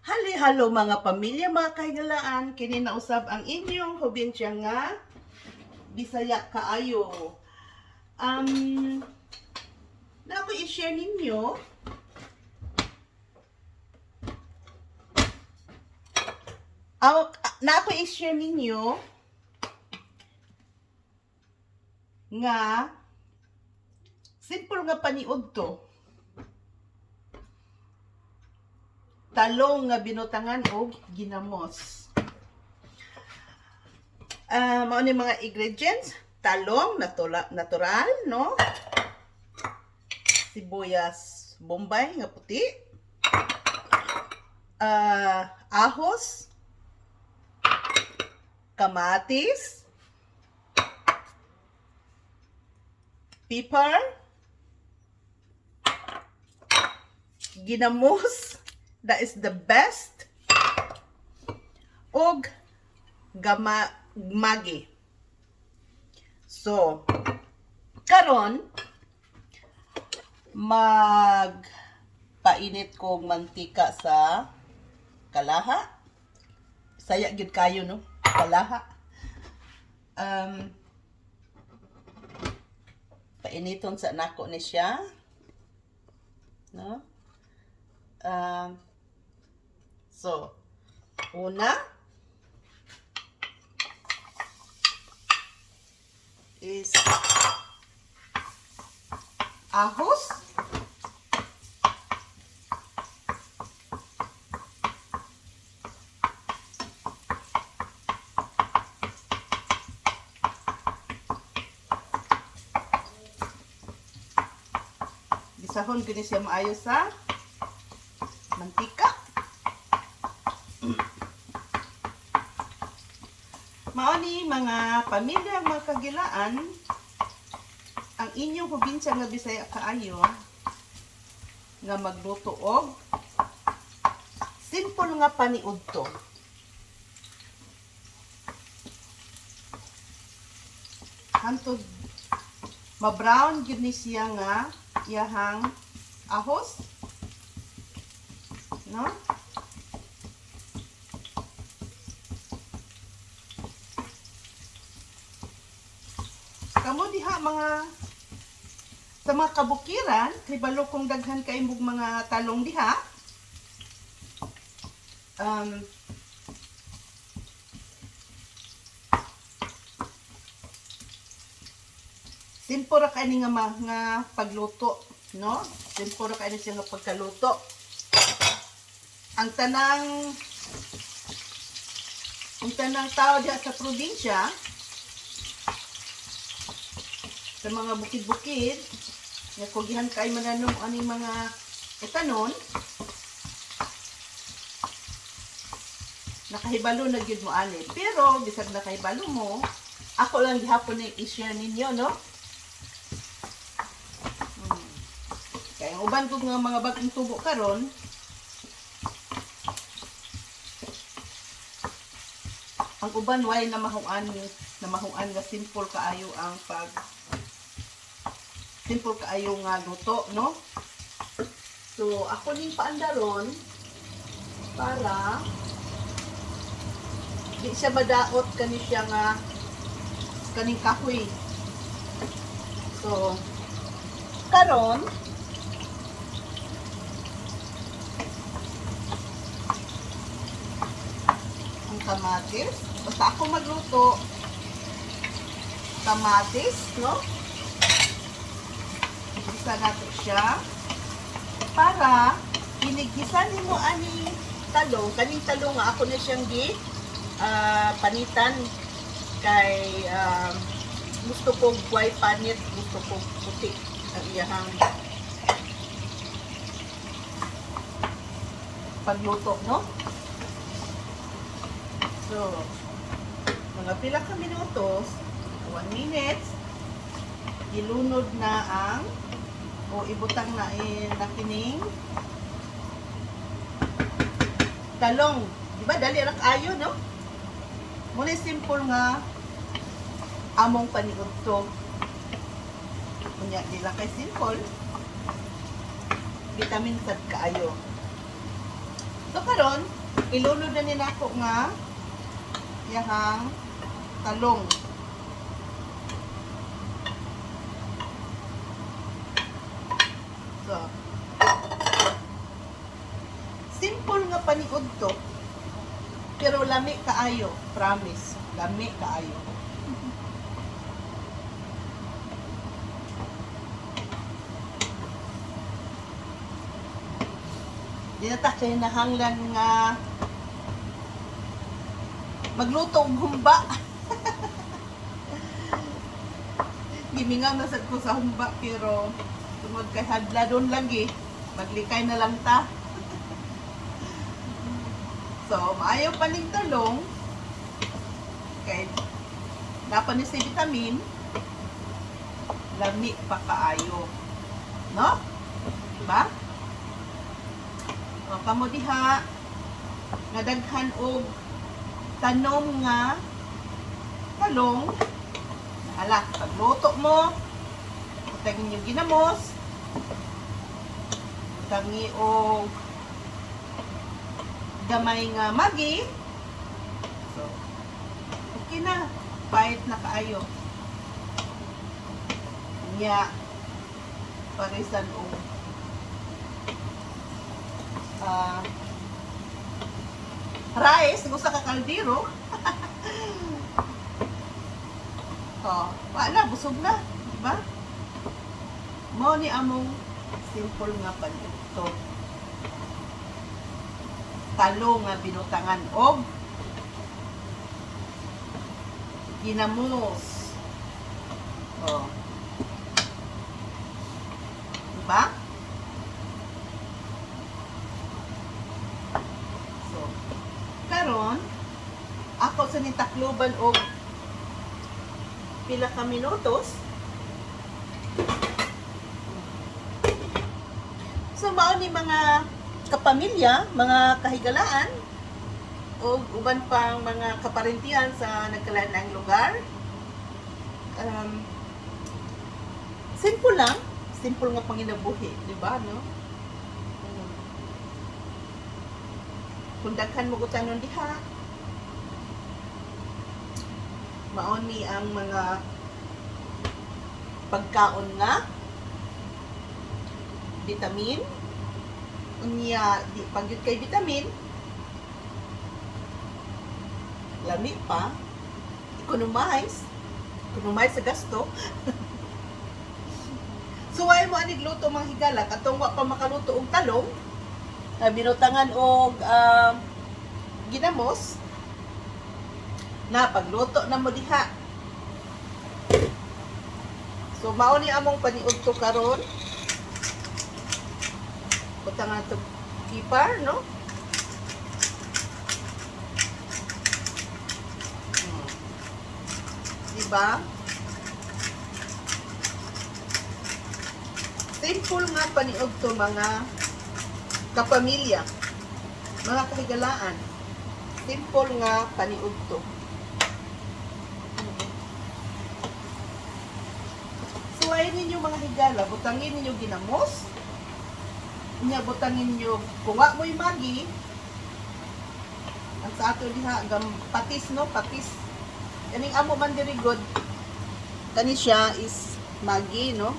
Hali-halo mga pamilya, mga kahigalaan, kini na usab ang inyong probinsya nga Bisaya kaayo. Na ako i-share ninyo na ako i-share ninyo nga simple nga paniud to. Talong nga binutangan og ginamos. Mao ni mga ingredients: talong natural, no? Sibuyas bombay nga puti, ahos, kamatis, pepper, ginamos, that is the best, og magi. So, karon magpainit kog mantika sa kalaha. Saya gid kayo, no? Kalaha. Painiton sa nako ni siya, no? So, una is ahos. Bisahon gini siya maayo sa mantika. Mao ni mga pamilya, mga kagilaan, ang inyong probinsya nga Bisaya kaayo nga magluto og simple nga paniud to. Hantod ma-brown gyud ni siya nga iyahang ahos, no? Kamo diha sa mga kabukiran, kay balo kong daghan kay imbog mga talong diha. Simple ra kay ni nga pagluto, no? Simple ra kay ni siya nga pagkaluto. Ang tanang tao diha sa probinsya, sa mga bukid-bukid, nga kugihan kay mananong aning mga etanon, nakahibalo na gyud mo ani. Pero bisag nakahibalo mo, ako lang gihapon ni i-share ninyo, no? Kaya ang uban ko nga mga bagong tubo karon, ang uban way na mahuan nga simple kaayo ang simple kaayo nga luto, no? So ako ning paandaron para di siya madaot kani siya nga kaning kahoy. So karon ang kamatis, basta ako magluto kamatis, no? Igisa nato siya para inigisan nimo ani talong, kaning talong nga ako na siyang panitan kay gusto ko white panit, gusto ko puti ang iyahang pagluto, no? So, mga pila ka minutos, 1 minute, ilunod na ang o ibutang na kining talong. Diba dali ra kaayo, no? Muna simple nga among paniud to. Kunya di lang kay simple, vitamin sad kaayo. So karon karon ilunod na nila ako nga yahang talong. So, simple nga paniod to, pero lami kaayo, promise. Lami kaayo. Di na ta kay nahanglan nga magluto og humba. Gimingaw na sad ko sa humba pero tungod kay hadladon lagi, maglikay na lang ta. So, maayo pa ning talong kay napan ni si vitamin, lami pa kaayo. No? Diba? O, kamo diha nadaghan og tanom nga talong. Hala, pagluto mo, utangin yung ginamos, utangi og gamay nga magi. So, okay na. Bait na kaayo. Nya, parisan og rice, gusto ka kaldero. Oh, wala, busog na, diba? Mo ni among simple nga panuto. Talong nga binutangan og ginamos. Oh. Diba? So, karon ako sa nitakloban og pila ka minutos. So, mao ni mga kapamilya, mga kahigalaan, o uban pang mga kaparentihan sa nagkalain lugar. Simple lang. Simple nga panginabuhi, di ba, no? Kung daghan mo gutanon diha, mao ni ang mga pagkaon nga vitamin. Unya di pagyud kay vitamin, lami pa, economize sa gasto. Suway mo anig luto mga higala katong wa pa makaluto og talong, binutangan og ginamos na pagluto na mo diha. So mao ni among paniud to karon. Butangan to kipar, no? Diba? Simple nga paniog to mga kapamilya, mga kahigalaan. Simple nga paniog to. Suwayin ninyo mga higala, butangin ninyo ginamos, niya butangin ninyo, kuha mo'y magi, ang sa ato diha, patis, no? Patis. Kaning amo man diri god, kani siya is magi, no?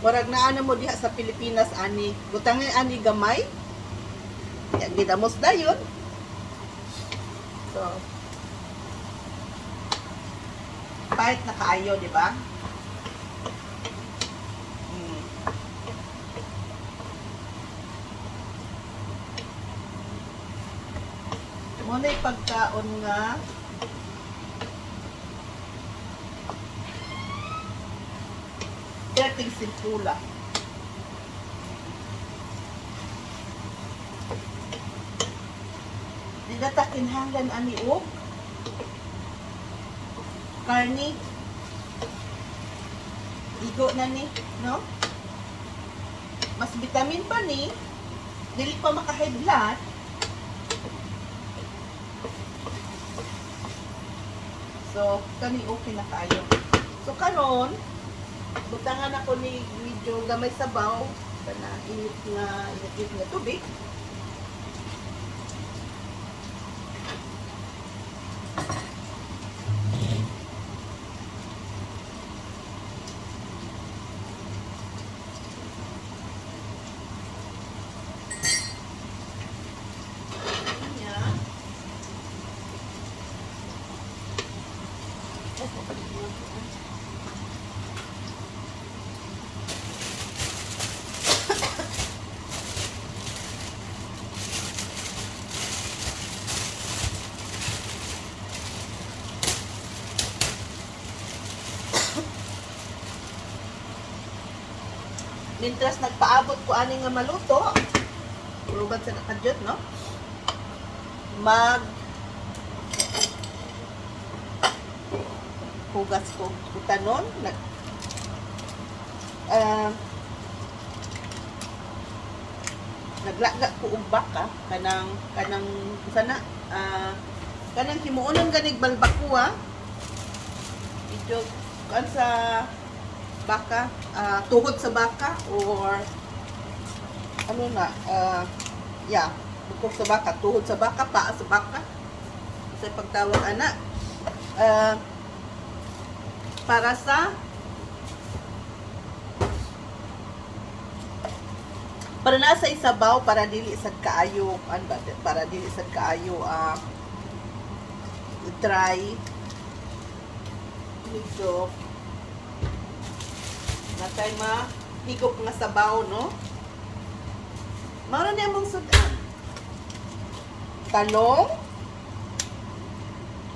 Murag na ano mo diha sa Pilipinas ani, butangin ani gamay. Ya gidamos dayon. So, bait na kaayo, di ba? Muna yung pagkaon nga dating simpula. Di natakinhangan ani og karni. Igo na ni, no? Mas vitamin pa ni, dili pa maka-high blood. So, kani okay na kayo. So, karon butangan ako ni medyo gamay sabaw na init na tubig. Mintras nagpaabot ko ani nga maluto, urubad sa nakadyot, no? Mag hugas ko utanon, naglaga ko og baka kanang sana kanang himuonon ganig balbakua medyo kan sa baka, tuhod sa baka or ano na, bukog sa baka, tuhod sa baka, paa sa baka sa pagtawag ana, para na sa isabaw para dili sad kaayo para dili sad kaayo dry medyo natay mahigop nga sabaw, no? Mao na among sudan talong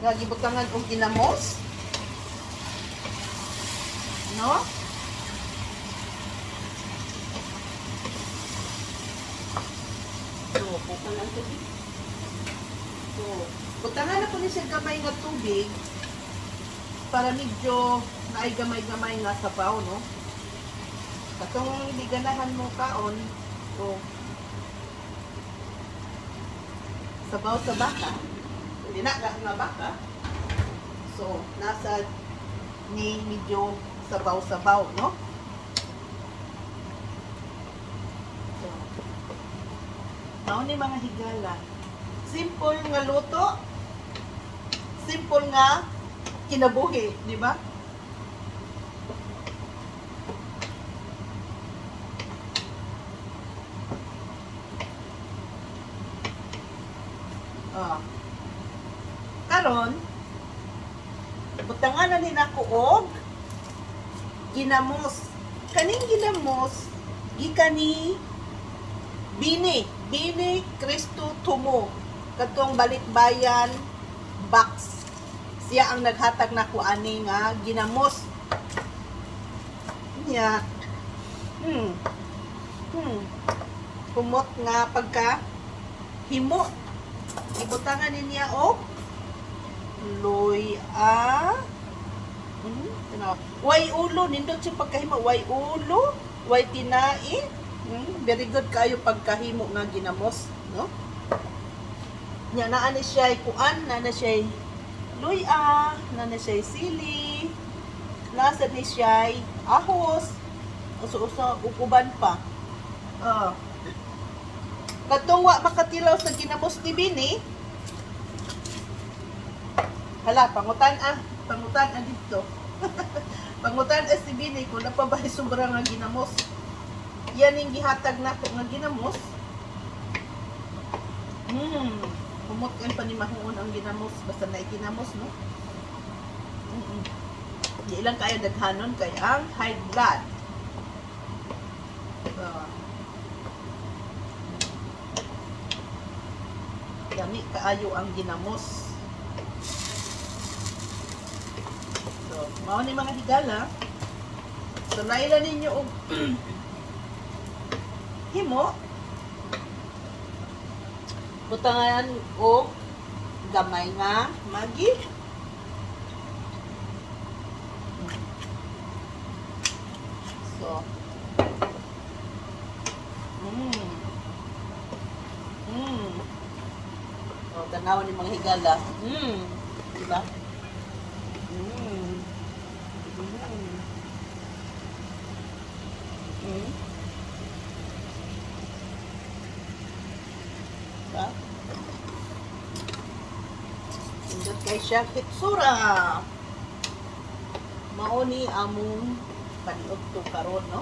nga gibutangan og ginamos, no? So, butangan ko din. So, butangan na po ni siya gamay nga tubig para medyo naay gamay-gamay nga sabaw, no? Katong hindi ganahan mo kaon, so, sabaw sa baka, hindi na nga baka, so, nasa ni medyo sabaw-sabaw, no? So, naon ni mga higala. Simple nga luto, simple nga kinabuhi, di ba? Karon, butanganan din ako og ginamos. Kaning ginamos, gikan ni Bini Cristo Tumo. Katong Balikbayan box. Siya ang naghatag nako ani nga ginamos. Nya. Kumot nga pagka himo. Ibutangan niya og luya. Way ulo, nindot siya pagkahimo. Way ulo, way tinai. Very good kayo pagkahimo nga ginamos, no? Nya naa ni siya kuan, naa na siya luya, naa na siya sili, nasa ni siya ahos, uso-uso uban pa. Katong wa makatilaw sa ginamos ni Bini. Hala, pangutan dito. Pangutan si Bini kung napabahay sobra nga ginamos. Yan yung gihatag nako nga ginamos. Kumot yan panimahon ang ginamos. Basta na ikinamos, no? Di ilang kaya daghanon kay ang high blood. Dami kaayo ang ginamos. So, mao ni mga higala. So, naila ninyo og himo. Butangan og gamay nga magi. So, tanawan ni mga higala. Diba? Diba? Indot kay siya kitsura. Mao ni among paniog to karon, no?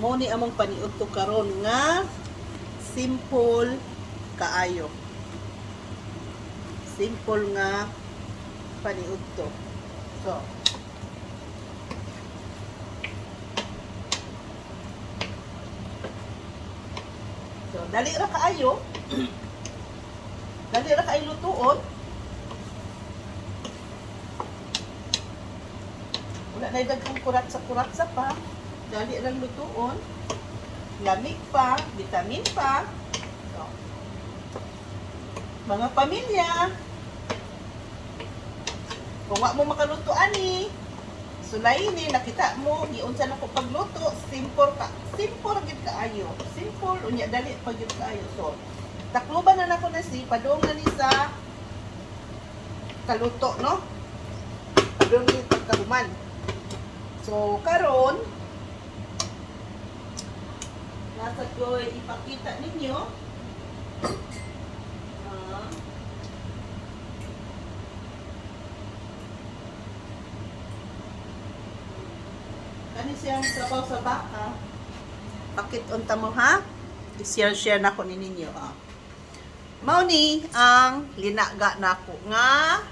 Mo ni among paniud to karon nga simple kaayo. Simple nga paniud to. So, dali ra kaayo. Dali ra kaayo lutuon. Wala na daghang kuratsa pa. Dali lang lutuon. Lamig pa, vitamin pa. So, mga pamilya, kung wa mo makaluto ani, sulay ni nakita mo giunsa na ko pagluto, simple gid kaayo. Simple unya dali pa gid kaayo. So, takloban na nako na si padung na ni sa kaluto, no? Padung ni pagkahuman. So, karon nasa ko ipakita ninyo kani siyang sabaw sa baka. Pakit unta mo ha? I-share na ko ni ninyo. Mao ni ang linaga nako nga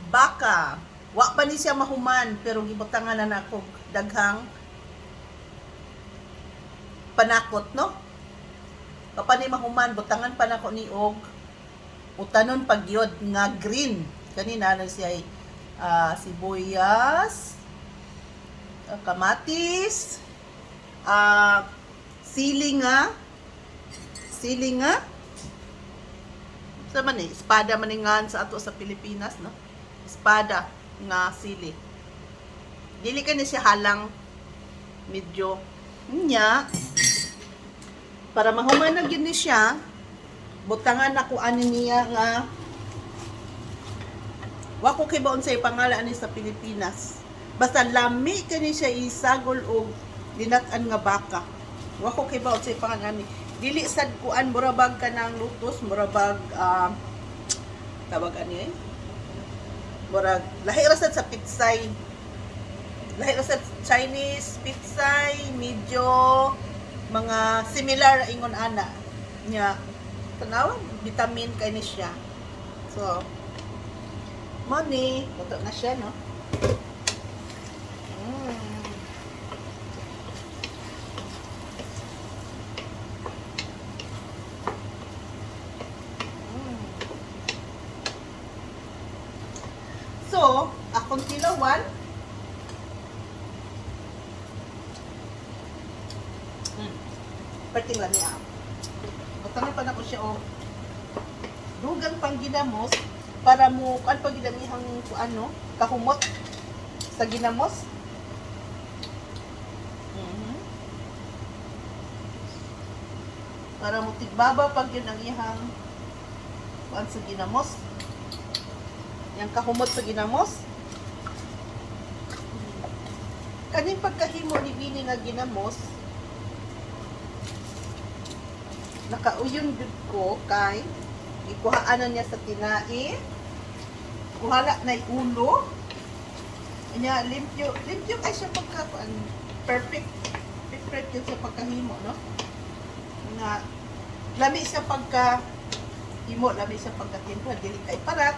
baka. Wa pa ni siya mahuman pero gibutangan na nako daghang panakot, no? Kapani mahuman butangan pa nako ni og utanon pagyod nga green. Kanina na siya sibuyas, kamatis, sili nga sa man espada maningan sa ato sa Pilipinas, no? Espada nga sili. Dili ka ni siya halang medyo nya para mahuman na gyud ni siya. Butangan ako ani niya nga wa ko kibaon sa pangalan ani sa Pilipinas. Basta lami kani siya isagol og linat-an nga baka. Wa ko kibaon sa pangalan ani. Dili sad kuan murabag ka ng lutos, murabag tawag ani murag lahi ra sad sa pitsay. Lahi ra sad Chinese pitsay, medyo mga similar ingon ana nya tanaw vitamin kay ni siya. So money buto na siya, no? So, akong kilawan perting lang niya. Butangan pa na ko siya o dugang pang ginamos para mo kan pag ginamihang ano, kahumot sa ginamos. Para mo tigbaba pag yun ang ihang kuan sa ginamos. Yang kahumot sa ginamos. Kaning pagkahimo ni bini nga ginamos, nakauyon jud ko kay ikuhaanan niya sa tinai. Kuhala na ulo. Nya limpyo ay siya pagkakuan perfect yun sa pagkahimo, no? Nga lami sa pagka himo, lami sa pagkatimpla, dili kay parat.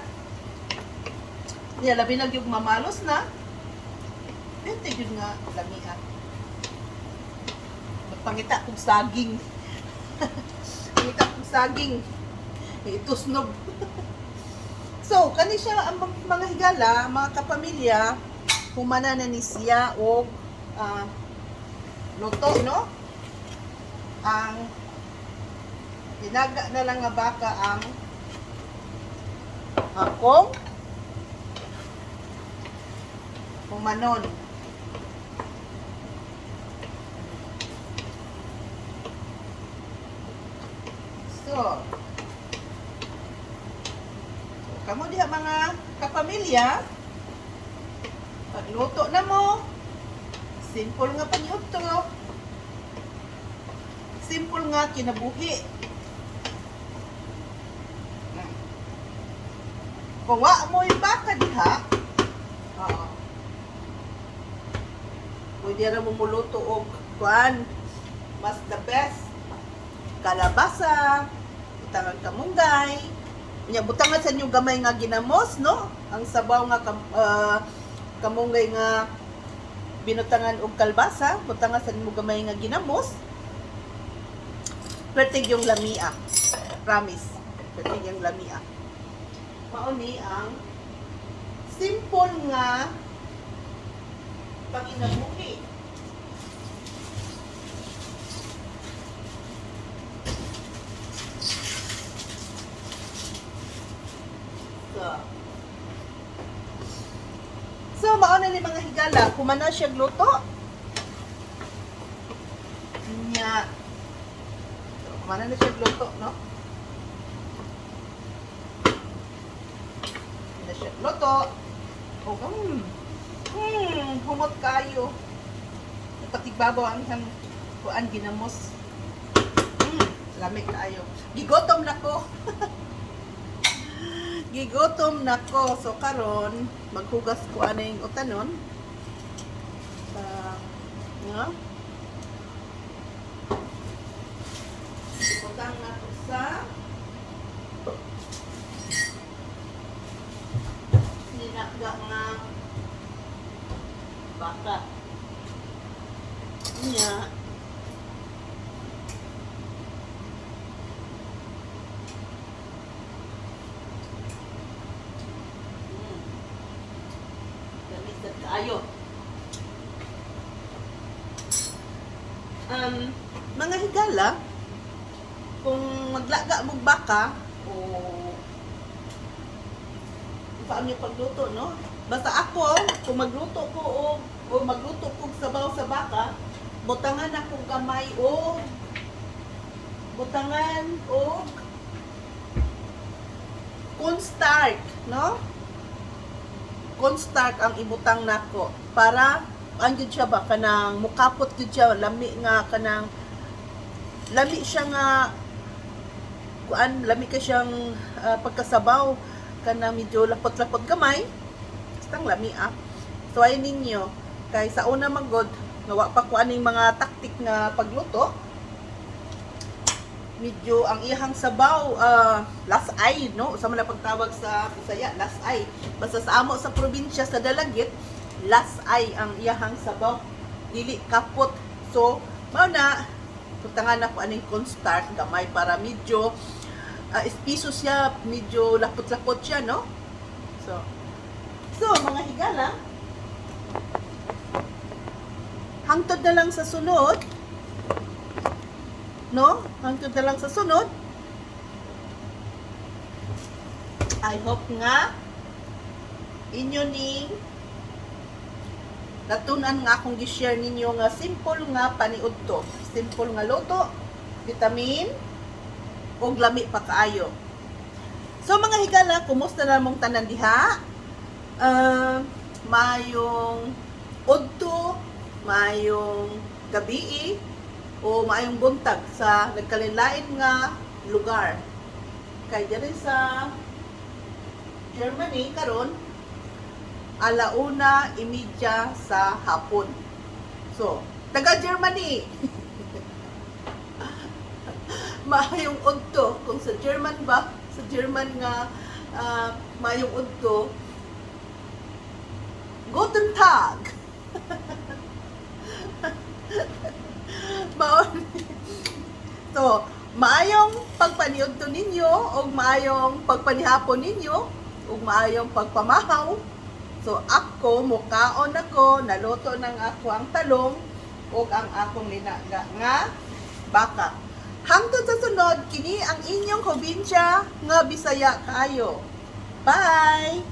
Nya labi na gyud mamalos na. Dito yun nga lamian. Magpangita kong saging. Pangita kong saging. Itusnog. So, kani siya ang mga higala, mga kapamilya, humana na ni siya o luto, no? Ang tinaga na lang nga baka ang akong humanon. So, kamo diha mga kapamilya, pagluto na mo, simple nga panyuto, simple nga kinabuhi. Kung wa mo yung baka diha, pwede rin mo muluto og kuan, mas the best, kalabasa, butangan kamunggay, butangan sa inyo gamay nga ginamos, no? Ang sabaw nga kamunggay nga binutangan og kalbasa, butangan sa inyo gamay nga ginamos. Pertig yung lamia. Promise. Pertig yung lamia. Mauni ang simple nga pang inabuhi. So, mauna ni mga higala, kumana siya gluto. Nya. So, kumana na siya gluto, no? Na siya gluto. Oh, humot kayo. Patigbabaw ang isang kuan ginamos. Lamig kayo. Gigotom na ko. Gigotom na ko. So, karon maghugas ko ano yung utanon. No? Utang na ko sa ninaga nga baka. Niya. Ayo. Mga higala, kung maglaga mong baka, o paano yung pagluto, no? Basta ako, kung magluto ko o magluto ko sabaw sa baka, butangan akong kamay o butangan o cornstarch, no? Cornstarch ang ibutang nako para ang gyud siya ba kanang mukapot gyud siya lami nga kanang lami siya nga kuan lami ka siyang pagkasabaw kanang medyo lapot-lapot gamay bastang lami so ay ninyo kay sa una magod nawa pa ko aning mga taktik nga pagluto medyo ang ihang sabaw lasay no sa mga pagtawag sa Bisaya lasay basta sa amo sa probinsya sa Dalagit lasay ang ihang sabaw dili kapot so mao na putangan ako aning cornstarch gamay para medyo espiso siya medyo lapot-lapot siya no so mga higala hangtod na lang sa sunod no? Hangtod na lang sa sunod. I hope nga inyo ning natunan nga akong gi-share ninyo nga simple nga paniudto. Simple nga luto, vitamin, ug lami pa kaayo. So mga higala, kumusta na mong tanan diha? Mayong udto, mayong gabi o maayong buntag sa nagkalinlain nga lugar. Kay diri sa Germany karon 1:30 sa hapon. So, taga Germany. Maayong udto kung sa German ba, sa German nga maayong udto. Guten Tag. So, maayong pagpaniudto ninyo o maayong pagpanihapon ninyo o maayong pagpamahaw. So, ako, mukaon ako, naluto ng ako ang talong o ang akong linaga nga baka. Hangtod sa sunod, kini ang inyong probinsya nga Bisaya kaayo. Bye!